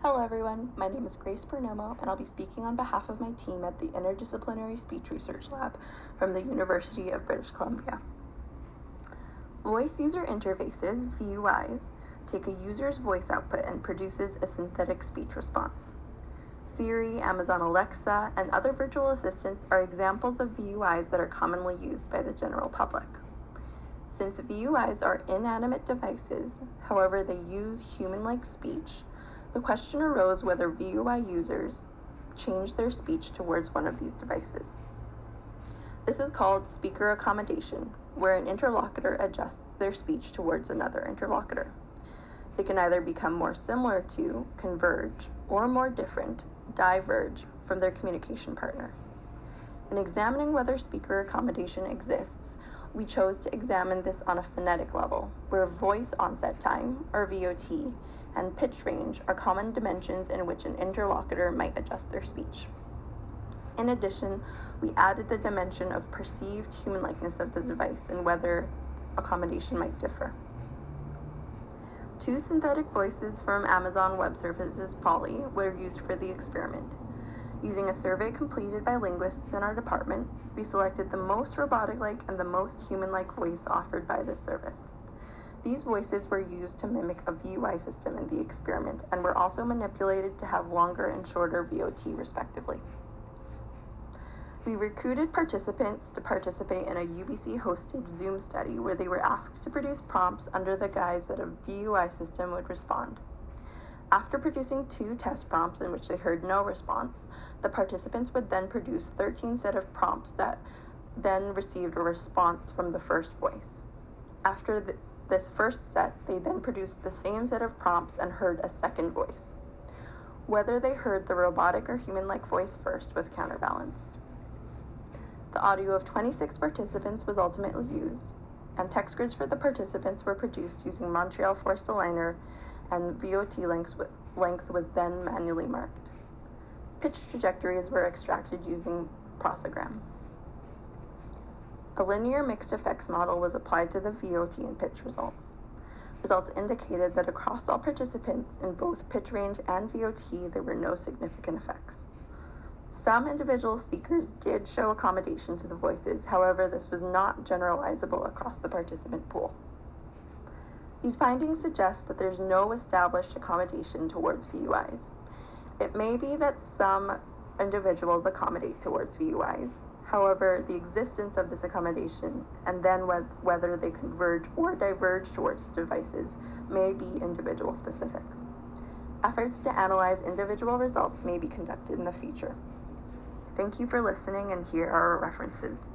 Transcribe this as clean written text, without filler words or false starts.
Hello everyone, my name is Grace Purnomo, and I'll be speaking on behalf of my team at the Interdisciplinary Speech Research Lab from the University of British Columbia. Voice User Interfaces, VUIs, take a user's voice output and produces a synthetic speech response. Siri, Amazon Alexa, and other virtual assistants are examples of VUIs that are commonly used by the general public. Since VUIs are inanimate devices, however they use human-like speech, the question arose whether VUI users change their speech towards one of these devices. This is called speaker accommodation, where an interlocutor adjusts their speech towards another interlocutor. They can either become more similar to, converge, or more different, diverge from their communication partner. In examining whether speaker accommodation exists, we chose to examine this on a phonetic level, where voice onset time, or VOT, and pitch range are common dimensions in which an interlocutor might adjust their speech. In addition, we added the dimension of perceived human likeness of the device and whether accommodation might differ. Two synthetic voices from Amazon Web Services Polly were used for the experiment. Using a survey completed by linguists in our department, we selected the most robotic-like and the most human-like voice offered by this service. These voices were used to mimic a VUI system in the experiment and were also manipulated to have longer and shorter VOT respectively. We recruited participants to participate in a UBC-hosted Zoom study where they were asked to produce prompts under the guise that a VUI system would respond. After producing 2 test prompts in which they heard no response, the participants would then produce 13 set of prompts that then received a response from the first voice. After this first set, they then produced the same set of prompts and heard a second voice. Whether they heard the robotic or human-like voice first was counterbalanced. The audio of 26 participants was ultimately used, and text grids for the participants were produced using Montreal Forced Aligner, and VOT length was then manually marked. Pitch trajectories were extracted using Prosogram. A linear mixed effects model was applied to the VOT and pitch results. Results indicated that across all participants in both pitch range and VOT, there were no significant effects. Some individual speakers did show accommodation to the voices, however, this was not generalizable across the participant pool. These findings suggest that there's no established accommodation towards VUIs. It may be that some individuals accommodate towards VUIs. However, the existence of this accommodation and then whether they converge or diverge towards devices may be individual specific. Efforts to analyze individual results may be conducted in the future. Thank you for listening, and here are our references.